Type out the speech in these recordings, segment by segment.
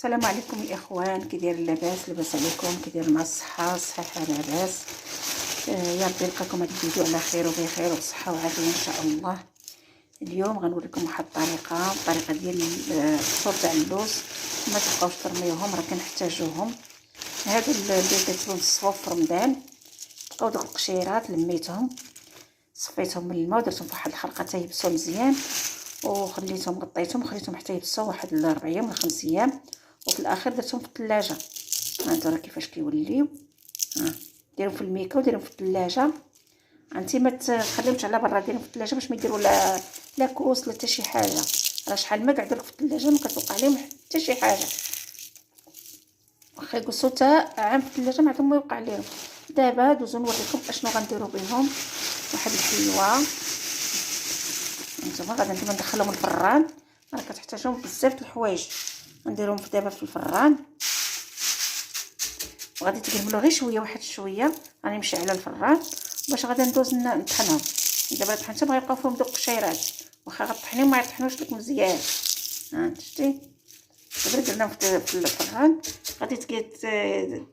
السلام عليكم الاخوان، كي داير لاباس عليكم؟ كي داير مع الصحه لاباس. يا ربي نلقاكم هذا الفيديو على خير وبخير وبصحه وعافيه ان شاء الله. اليوم غنوريكم واحد الطريقه ديال القشور تاع اللوز. ما تبقاوش ترميوهم، راه كنحتاجوهم. هادو اللي درتهم الصفوف في رمضان، بقاو دوك القشيرات لميتهم صفيتهم من الماء ودرتهم في واحد الخرقه تيبسوا مزيان، وخليتهم غطيتهم وخليتهم حتى يبسوا واحد 4 ايام ولا 5 ايام، وفي الاخر درتهم في الثلاجه. هانتو راه كيفاش كيوليو. ديرهم في الميكا وديرهم في الثلاجه. انتي ما تخليهمش على برا، ديرهم في الثلاجه باش ما يديروا لا كؤوس لا حتى شي حاجه. راه شحال ما قعدوا في الثلاجه ما كتوقع عليهم حتى شي حاجه، واخا يقصوا حتى عام في الثلاجه ما عندهم ما يوقع لهم. دابا دوزو نوريكم اشنو غنديروا بهم. واحد الحلوه نتوما غادي ندخلهم الفران، راه كتحتاجهم بزاف د الحوايج. نديرهم دابا في الفران وغادي تقلملو غير شويه، واحد شويه راني مشعله الفران باش غادي ندوز نطحنهم. دابا طحنتهم غيبقاو فيهم دوك القشيرات، واخا غطحنيهم ما يطحنوش لك مزيان. شتي دابا درناهم في الفران، غادي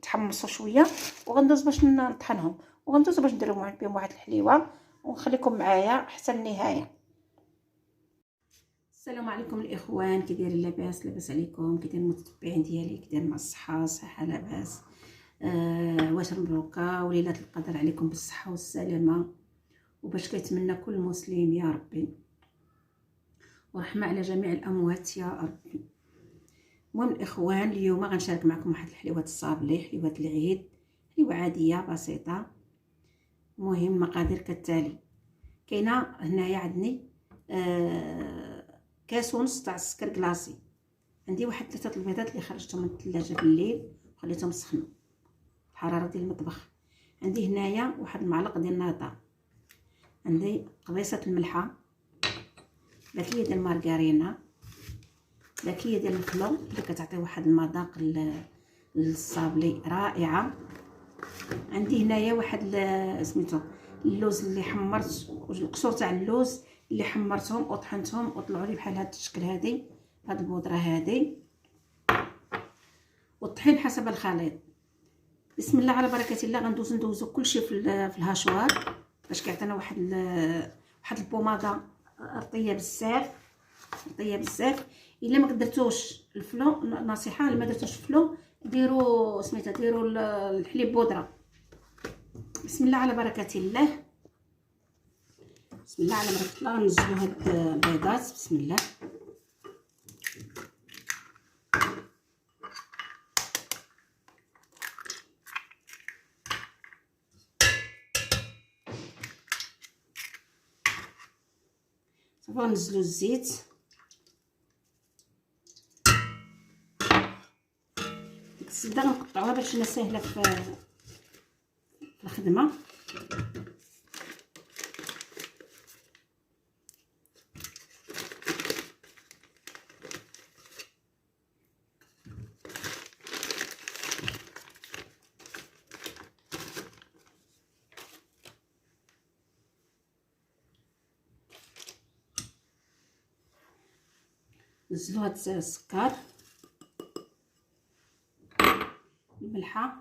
تحمصوا شويه وغندوز باش نطحنهم، وغندوز باش ندير بهم واحد الحليوه، ونخليكم معايا حتى النهايه. السلام عليكم الاخوان، كي دايرين؟ لاباس عليكم؟ كي دايرين المتتبعين ديالي؟ كي دايرين مع صحه لاباس؟ واش مبروكه وليله القدر عليكم بالصحه والسلامه، وباش كيتمنى كل مسلم يا ربي، ورحمه على جميع الاموات يا ربي. المهم الاخوان، اليوم غنشارك معكم واحد الحلوات الصابلي، حلوات العيد، حلوه عاديه بسيطه. المهم المقادير كالتالي. كاينه هنايا عندي كاس ونص تاع السكر كلاصي. عندي واحد 3 البيضات اللي خرجتهم من الثلاجه بالليل وخليتهم يسخنوا الحراره ديال المطبخ. عندي هنايا واحد المعلقه ديال الناطا، عندي قبيصه الملحه، باكيه ديال المارغرينا، باكيه ديال الفلو اللي كتعطي واحد المذاق للصابلي رائعه. عندي هنايا واحد سميتو اللوز اللي حمرت، القشور تاع اللوز اللي حمرتهم وطحنتهم وطلعوا لي بحال هذا الشكل، هذه هاد البودره هذه، والطحين حسب الخليط. بسم الله على بركه الله. ندوزو كلشي في الهاشوار باش كيعطينا واحد البوماده رطيه بزاف، رطيه بزاف. الا ما قدرتوش الفلو، نصيحه الا ما درتوش الفلو ديروا سميتها ديروا الحليب بودره. بسم الله على بركه الله. بسم الله على بركه الله. ننزلوا هاد البيضات بسم الله. صافي ننزلوا الزيت، ديك السده غنقطعوها باش لا ساهله في الخدمه. نزلوا هاد السكر، الملحه،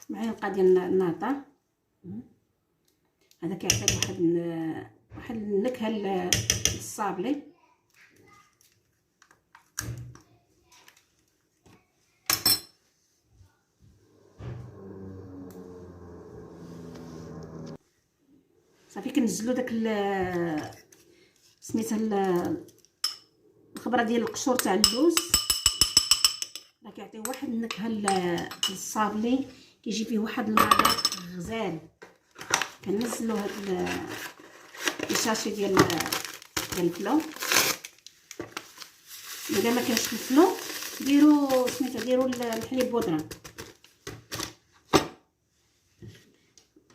معلقه ديال الناطا. هذا كيعطي واحد النكهه للصابلي. صافي كنزلوا داك سميتها الخبره ديال القشور تاع اللوز، راه كيعطي واحد النكهه للصابلي، كيجي فيه واحد المذاق غزال. كنزلوا هاد الشاشي ديال الفلو. الا ما كانش الفلو ديروا سميتها ديروا الحليب بودره.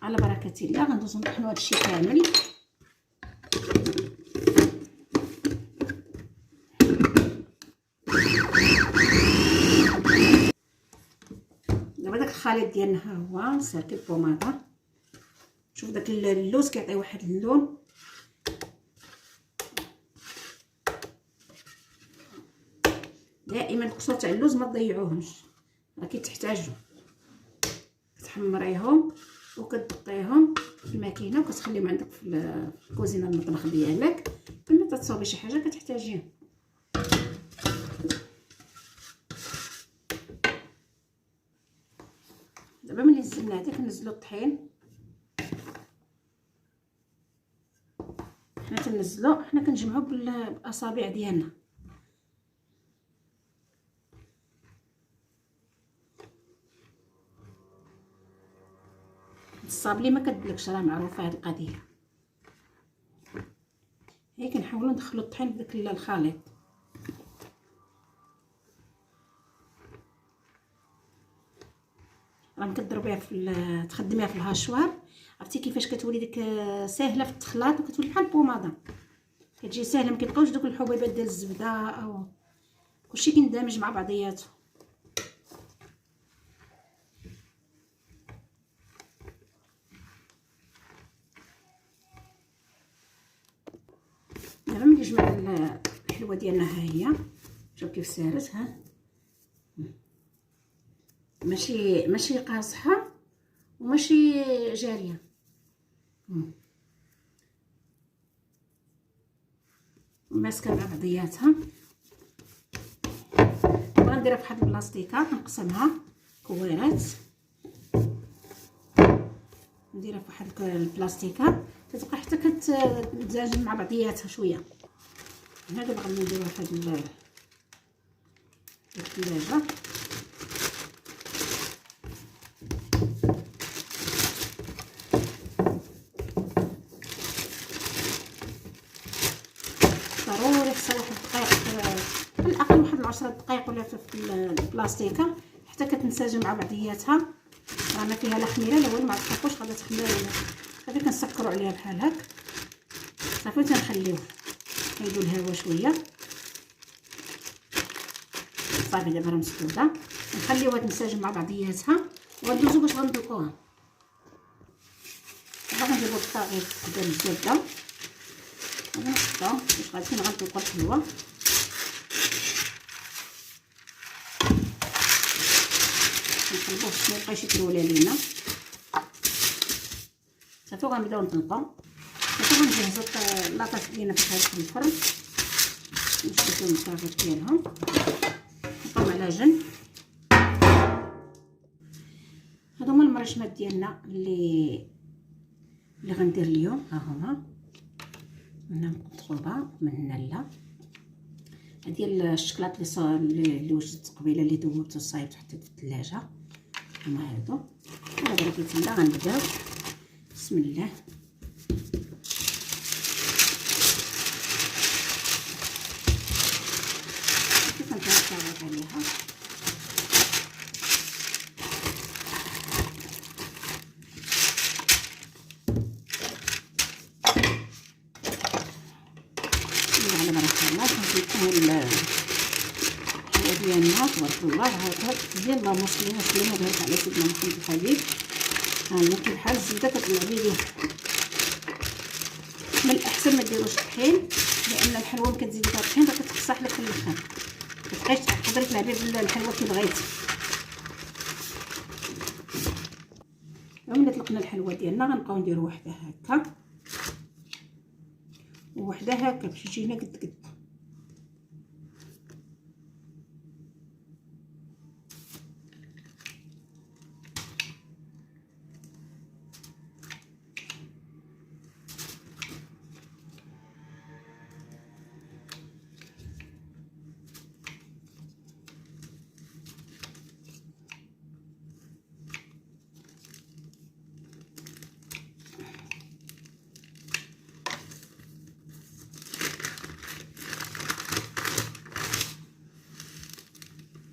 على بركه الله غندوزو نطحنوا هادشي كامل. دابا داك الخليط ديالنا ها هو نسركب البوماطه. شوف داك اللوز كيعطي واحد اللون. دائما القشور تاع اللوز ما تضيعوهمش، راه كيتحتاجوا. كتحمريهم وكتدقيهم في الماكينه وكتخليهم عندك في الكوزينه المطبخ ديالك لما تتصاوبي شي حاجه كتحتاجيها. دابا ملي نزلنا هذيك ننزلوا الطحين. حنا كنجمعوا بالاصابع ديالنا. الصابلي ما كدلكش، راه معروفه هذه القضيه. هي كنحاولوا ندخلوا الطحين بداك الخليط. راه كضربيها تخدميها في الهاشوار. عرفتي كيفاش كتولي ديك ساهله في التخلاط وكتولي بحال البوماضه، كتجي ساهله. ما كيبقاوش دوك الحبيبات ديال الزبده او كلشي كيندمج مع بعضياته. دابا ملي جمعنا الحلوه ديالنا ها هي، شوف كيف سالت. ها ماشي قاصحه وماشي جاريه. ماسكه مع بعضياتها. غنديرها في واحد البلاستيكه كنقسمها كويرات. نديرها في واحد البلاستيكه كتبقى حتى كتتزاجن مع بعضياتها شويه. هنا دابا غادي نديروها في هاد الثلاجه. ضروري خصها واحد الدقائق، على الاقل واحد 10 دقائق ولا في البلاستيكه حتى كتنسجم مع بعضياتها. راه ما فيها لا خميره لا والو، ما تخافوش غادا تخمر. صافي كنسكروا عليها بحال هكا صافي تنخليوه يدو الهواء شويه. صافي دابا راه مسدوده، نخليوها تنسجم مع بعضياتها وغندوزو باش غنطلقوها. دابا غنجيبو الطاغي ديال الزبده ونحطو باش غادي غنطلقو الحلوه. نقلبوه باش ميبقاش يترولى لينا. صافي غنبداو نطلقو. صافي غنجهزو لاطاط ديالنا باش غندخل الفرن. نشدو الطاغيط ديالهم نحطوهم على جنب. هادو هما المرشمات ديالنا اللي غندير اليوم. ها هما هنا مطحوبه من هنا لا. هادي الشكلاط اللي وجدت قبيله اللي دوبت وصايبت حطيت في الثلاجه. هما هادو. دابا كيتسنى غنبداو. بسم الله. كيف نتعرف عليها. على بركه الله كنكون الحلوه ديالنا تبارك الله. هاد ديال اللهم صل وسلم وبارك على سيدنا محمد الحبيب. ها هي كي بحال الزبده كتطلع لي من الاحسن ما ديروش طحين، لان الحلوه ملي كتزيدي فيها الطحين كتقصح لك في الاخر، كتبقايش تقدري تلعبي بالحلوه كي بغيتي. ملي طلقنا الحلوه ديالنا غنبقاو نديرو وحده هكا وحده هكا باش يجينا قد قد.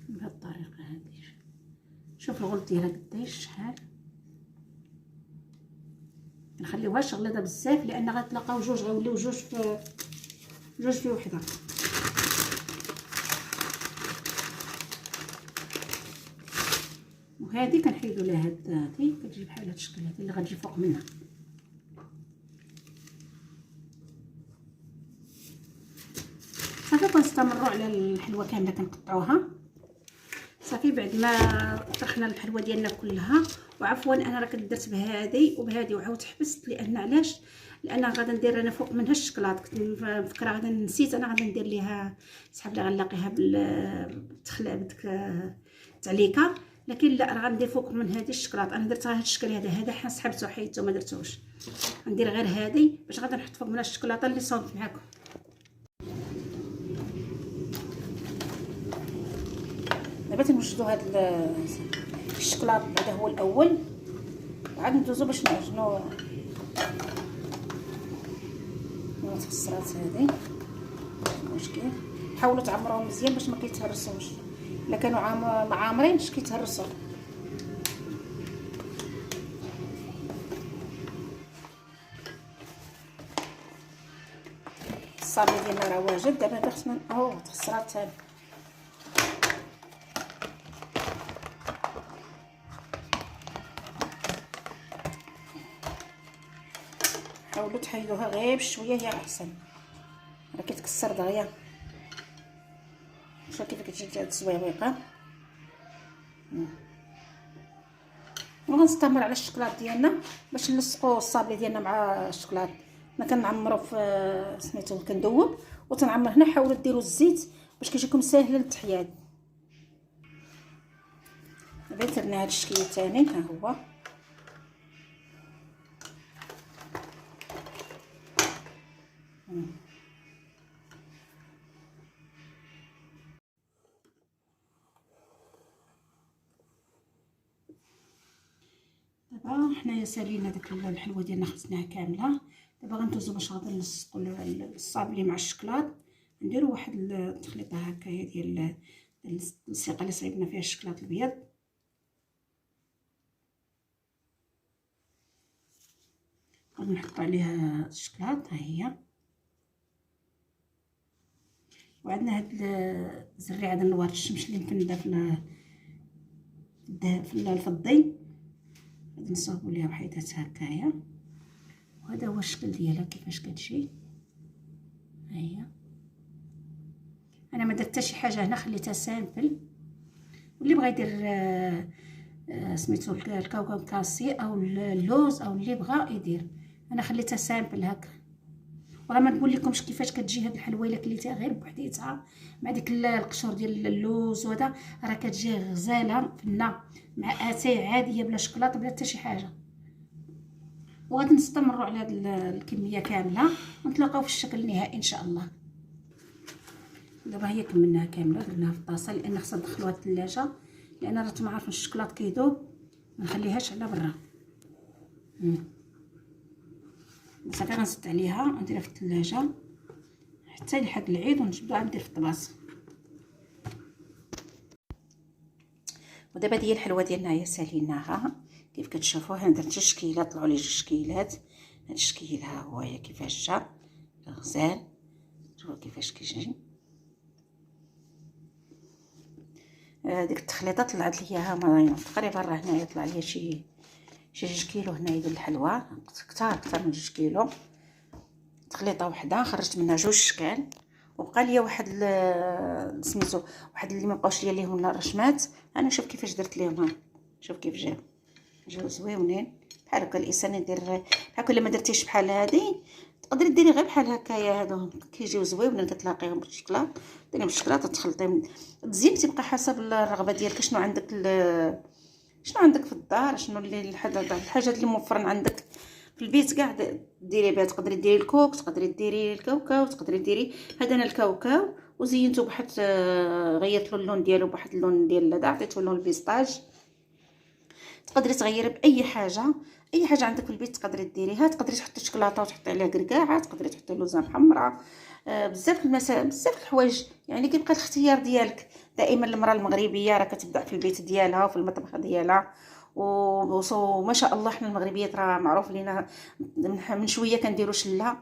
بهالطريقه هذه. شوف الغلط ديالها قداش شحال. نخليوهاش غليظه بزاف لان غتلاقاو جوج غيوليو جوج في وحده. وهذه كنحيدوا لها هذه كتجي بحال هذا الشكل، هذه اللي غتجي فوق منها. صافي كنستمروا على الحلوه كامله كنقطعوها. صافي بعد ما طرحنا الحلوه ديالنا كلها، وعفوا انا راه كنت درت بهذه وبهذه وعاود حبست، لان علاش؟ لان غادا ندير انا فوق منها الشكلاط، كنت مفكره غادا نسيت انا غادا ندير ليها سحاب لي غنلاقيها بالتخلع بديك التعليكه، لكن لا راه غندير فوق من هذه الشكلاط. انا درتها هذا الشكل هذا سحبته حيدته ما درتوش، غندير غير هذه باش غادا نحط فوق منها الشكلاطه اللي صوبت معكم. دابا تنوجدوا هذا الشكلاط، هذا هو الاول، وعاد ندوزو باش نعجنوا المتكسرات هذه. مشكل حاولوا تعمروهم مزيان باش ما كيتهرسوش، الا كانوا عامرينش كيتهرسوا. الصابي ديالنا راه واجد. دابا خصنا متكسرات ثاني. حاولوا تحيدوها غير بشويه هي احسن، راه كيتكسر دغيا. شوف كيف كتجي هاد الزويويقه. وغنستمر على الشكلاط ديالنا باش نلصقوا الصابلي ديالنا مع الشكلاط. انا كنعمرو في سميتو كندوب وتنعمر هنا. حاولوا ديروا الزيت باش كيجيكم ساهل للتحياد. دابا درنا هاد الشكل الثاني ها هو. دابا حنايا سالينا ديك الحلوه ديالنا خبزناها كامله. دابا غندوزو باش غادي نلصقوا الصابلي مع الشكلاط. نديروا واحد التخليطه هكايا ديال السيقه اللي صايبنا فيها الشكلاط الابيض. غادي نحطوا عليها الشكلاط ها هي. وعندنا هاد الزريعه ديال نوار الشمس اللي مفنده في الفضي، غادي نصاوبوا ليها بحيدات هكايا. وهذا هو الشكل ديالها كيفاش كتجي. ها هي. انا ما درت حتى شي حاجه هنا، خليتها سامبل. واللي بغى يدير سميتو الكاوكاو كاسي او اللوز او اللي بغى يدير. انا خليتها سامبل هكا. وراه ما نقول لكمش كيفاش كتجي هاد الحلوه الا كليتيها غير بوحديتها مع ديك القشور ديال اللوز وهذا، راه كتجي غزاله فنه مع اتاي عاديه بلا شكلاط بلا حتى شي حاجه. وغادي نستمروا على هاد الكميه كامله ونتلاقاو في الشكل النهائي ان شاء الله. دابا هي كملناها كامله، درناها في الطاسه لان خصها ندخلوها الثلاجه، لان راه نتوما عارفين الشكلاط كيذوب، ما نخليهاش على برا. صافي غنسد عليها ونديرها في الثلاجه حتى لحد العيد ونجبدوها ندير في الطباص. ودابا ديال الحلوه ديالنا هي ساليناها كيف كتشوفوا. هنا درت شكيله، طلعوا لي 2 شكيلات. هاد الشكيل ها هو هي كيفاش جا غزال. شوفوا كيفاش كيجي. ديك التخليطه طلعت لي اياها تقريبا راه هنايا طلع لي شي 2 كيلو هنايا ديال الحلوى، كثر من 2 كيلو. تخليطه وحده خرجت منها 2 شكال، وبقى لي واحد سميتو واحد اللي ما بقاوش ليهم الرشمات. انا شوف كيفاش درت ليهم. شوف كيف جاو زويونين بحال هكا. الانسان يدير بحال كل ما درتيش بحال هذه تقدري ديري غير بحال هكايا. هادو كيجيو زويونين كتلاقيهم بالشكلاط. ديريهم بالشكلاط تخلطيهم تزين، تبقى حسب الرغبه ديالك. شنو عندك شنو عندك في الدار، شنو اللي الحاجات اللي موفرين عندك في البيت كاع ديري بها. تقدري ديري الكوك، تقدري ديري الكاوكاو، تقدري ديري هذا انا الكاوكاو وزينته بواحد غيرت له اللون ديالو بواحد اللون ديال هذا، عطيته لون البيستاج. تقدري تغيري باي حاجه، اي حاجه عندك في البيت تقدري ديريها. تقدري تحطي شوكولاته وتحطي عليها كركاعه، تقدري تحطي لوزه حمراء، بزاف بزاف الحوايج. يعني كيبقى الاختيار ديالك. دائما المراه المغربيه راه كتبدع في البيت ديالها وفي المطبخ ديالها. وما شاء الله حنا المغربيات راه معروف لينا من شويه كنديروا شله.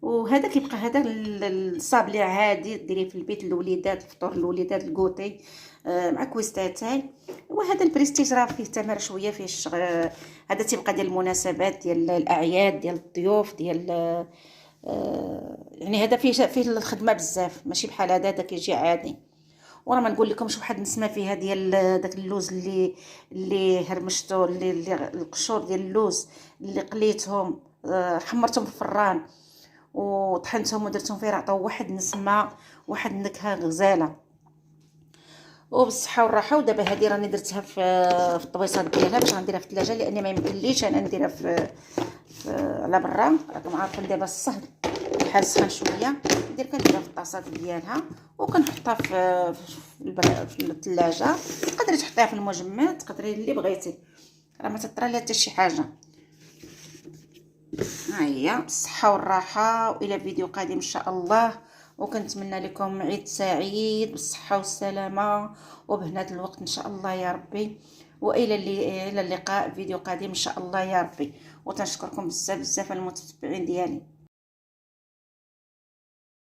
وهذا كيبقى هذا الصابلي عادي ديريه في البيت للوليدات، الفطور للوليدات، الكوطي مع كويستاتاي. وهذا البريستيج راه فيه تمر شويه، فيه الشغل. هذا تيبقى ديال المناسبات، ديال الاعياد، ديال الضيوف، ديال يعني هذا فيه الخدمه بزاف، ماشي بحال هذا كيجي عادي. وراه ما نقول لكمش واحد النسمه فيها ديال داك اللوز اللي هرمشتو، اللي القشور ديال اللوز اللي قليتهم، حمرتهم في الفران وطحنتهم ودرتهم فيه، راه عطاو واحد النسمه، واحد النكهه غزاله وبالصحه والراحه. ودابا هذه راني درتها في الطبيصات ديالها باش غنديرها في الثلاجه، لان ما يمكنليش انا نديرها على برا. راكم عارفين دابا الصهد الحال سخن شويه، كنديرها في الطاسات ديالها وكنحطها في الثلاجه. تقدري تحطيها في المجمد، تقدري اللي بغيتي، راه ما تطرى لها حتى شي حاجه. ها هي بالصحه والراحه، والى فيديو قادم ان شاء الله. وكنتمنى لكم عيد سعيد بالصحه والسلامه وبهناء الوقت ان شاء الله يا ربي. الى اللقاء فيديو قادم ان شاء الله يا ربي. وتنشكركم بزاف بزاف المتتبعين ديالي.